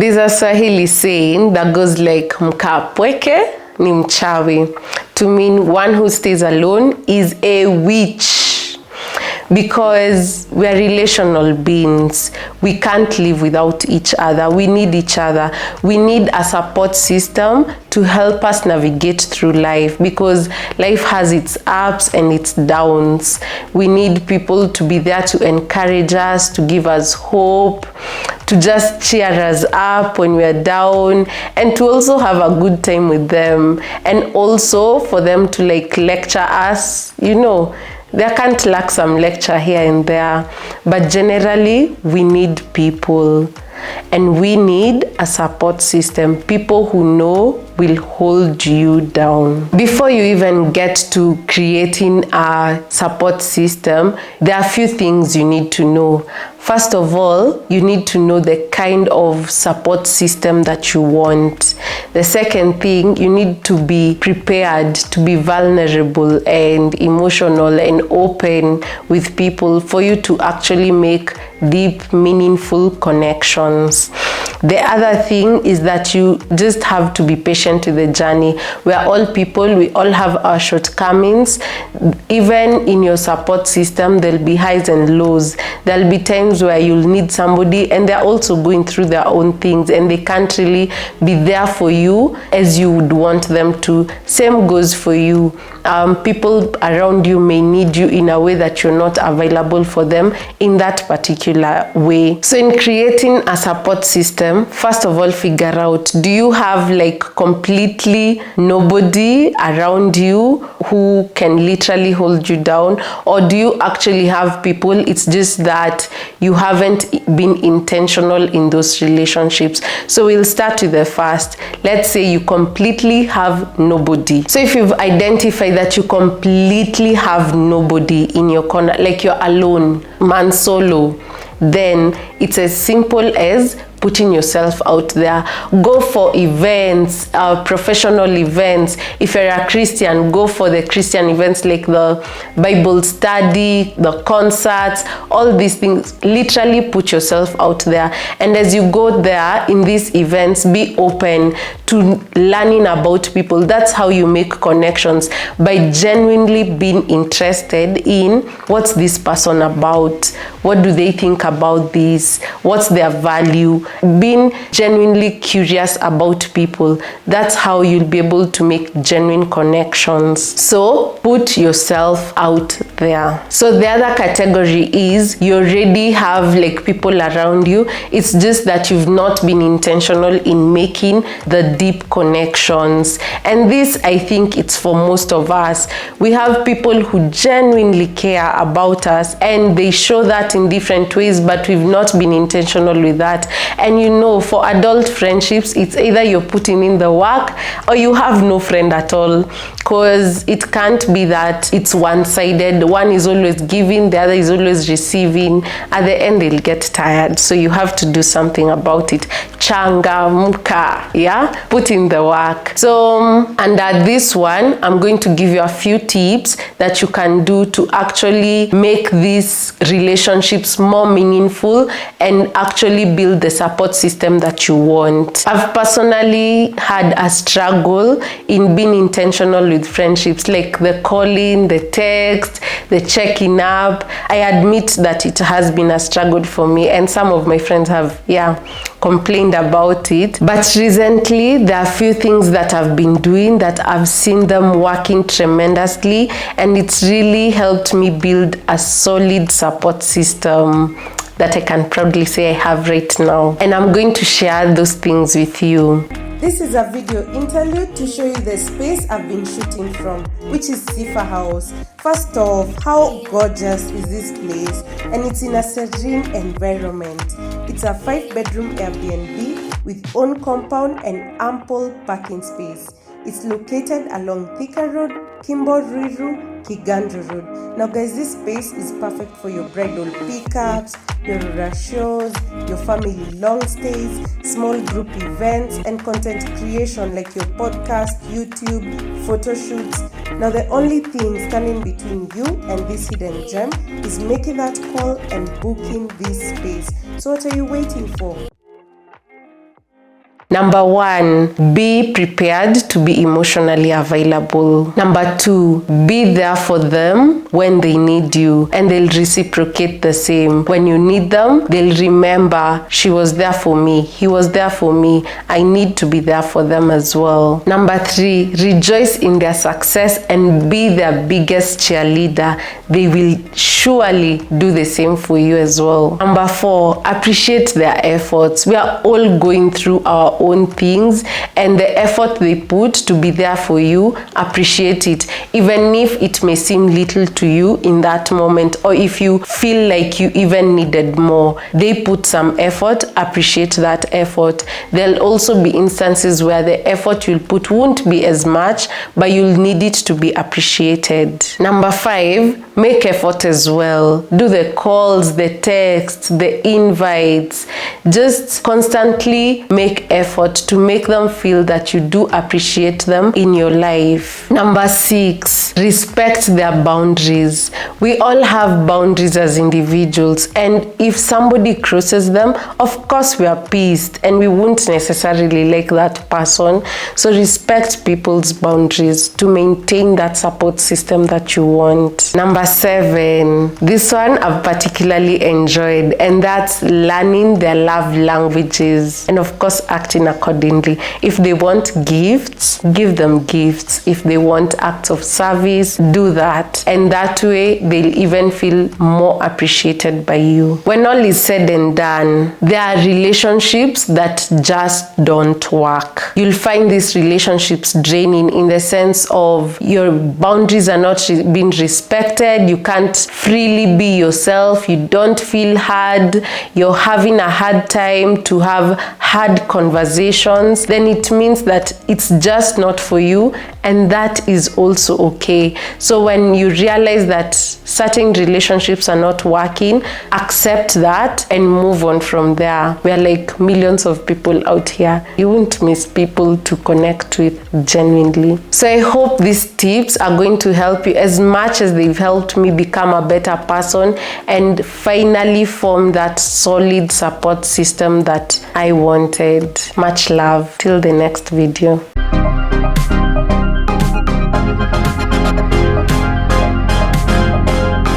There's a Swahili saying that goes like mkapweke ni mchawi, to mean one who stays alone is a witch, because we are relational beings. We can't live without each other. We need each other. We need a support system to help us navigate through life, because life has its ups and its downs. We need people to be there to encourage us, to give us hope, to just cheer us up when we are down, and to also have a good time with them, and also for them to like lecture us. You know, there can't lack some lecture here and there, but generally we need people, and we need a support system, people who know will hold you down. Before you even get to creating a support system, there are a few things you need to know. First of all, you need to know the kind of support system that you want. The second thing, you need to be prepared to be vulnerable and emotional and open with people for you to actually make deep, meaningful connections. The other thing is that you just have to be patient with the journey. We are all people, we all have our shortcomings. Even in your support system, there'll be highs and lows. There'll be times where you'll need somebody and they're also going through their own things and they can't really be there for you as you would want them to. Same goes for you. People around you may need you in a way that you're not available for them in that particular way. So in creating a support system, first of all, figure out, do you have like completely nobody around you who can literally hold you down, or do you actually have people? It's just that you haven't been intentional in those relationships. So we'll start with the first. Let's say you completely have nobody. So if you've identified that you completely have nobody in your corner, like you're alone, man solo, then it's as simple as putting yourself out there. Go for events, professional events. If you're a Christian, go for the Christian events like the Bible study, the concerts, all these things. Literally put yourself out there. And as you go there in these events, be open to learning about people. That's how you make connections, by genuinely being interested in what's this person about, what do they think about this, what's their value. Being genuinely curious about people, that's how you'll be able to make genuine connections. So put yourself out there. So the other category is you already have like people around you. It's just that you've not been intentional in making the deep connections. And this, I think it's for most of us. We have people who genuinely care about us and they show that in different ways, but we've not been intentional with that. And you know, for adult friendships, it's either you're putting in the work or you have no friend at all, because it can't be that it's one-sided. One is always giving, the other is always receiving. At the end, they'll get tired. So you have to do something about it. Changamka, yeah? Put in the work. So under this one, I'm going to give you a few tips that you can do to actually make these relationships more meaningful and actually build the support system that you want. I've personally had a struggle in being intentional with friendships, like the calling, the text, the checking up. I admit that it has been a struggle for me, and some of my friends have, complained about it. But recently, there are a few things that I've been doing that I've seen them working tremendously, and it's really helped me build a solid support system that I can proudly say I have right now. And I'm going to share those things with you. This is a video interlude to show you the space I've been shooting from, which is Sifa House. First off, how gorgeous is this place? And it's in a serene environment. It's a 5-bedroom Airbnb with own compound and ample parking space. It's located along Thika Road, Kimbo Ruiru, Kiganjo Road. Now guys, this space is perfect for your bridal pickups, your rural shows, your family long stays, small group events, and content creation like your podcast, YouTube, photo shoots. Now the only thing standing between you and this hidden gem is making that call and booking this space. So what are you waiting for? Number 1, be prepared to be emotionally available. Number 2, be there for them when they need you, and they'll reciprocate the same. When you need them, they'll remember, she was there for me, he was there for me, I need to be there for them as well. Number 3, rejoice in their success and be their biggest cheerleader. They will surely do the same for you as well. Number 4, appreciate their efforts. We are all going through our own things, and the effort they put to be there for you, appreciate it, even if it may seem little to you in that moment, or if you feel like you even needed more. They put some effort, appreciate that effort. There'll also be instances where the effort you'll put won't be as much, but you'll need it to be appreciated. Number 5, make effort as well. Do the calls, the texts, the invites. Just constantly make effort to make them feel that you do appreciate them in your life. Number 6, respect their boundaries. We all have boundaries as individuals, and if somebody crosses them, of course we are pissed and we won't necessarily like that person. So respect people's boundaries to maintain that support system that you want. Number 7, this one I've particularly enjoyed, and that's learning their love languages, and of course acting accordingly. If they want gifts, give them gifts. If they want acts of service, do that, and that way they'll even feel more appreciated by you. When all is said and done, there are relationships that just don't work. You'll find these relationships draining in the sense of your boundaries are not being respected. You can't freely be yourself. You don't feel heard. You're having a hard time to have hard conversations. Then it means that it's just not for you, and that is also okay. So when you realize that certain relationships are not working, accept that and move on from there. We are like millions of people out here. You won't miss people to connect with genuinely. So I hope these tips are going to help you as much as they've helped me become a better person and finally form that solid support system that I wanted. Much love. Till the next video.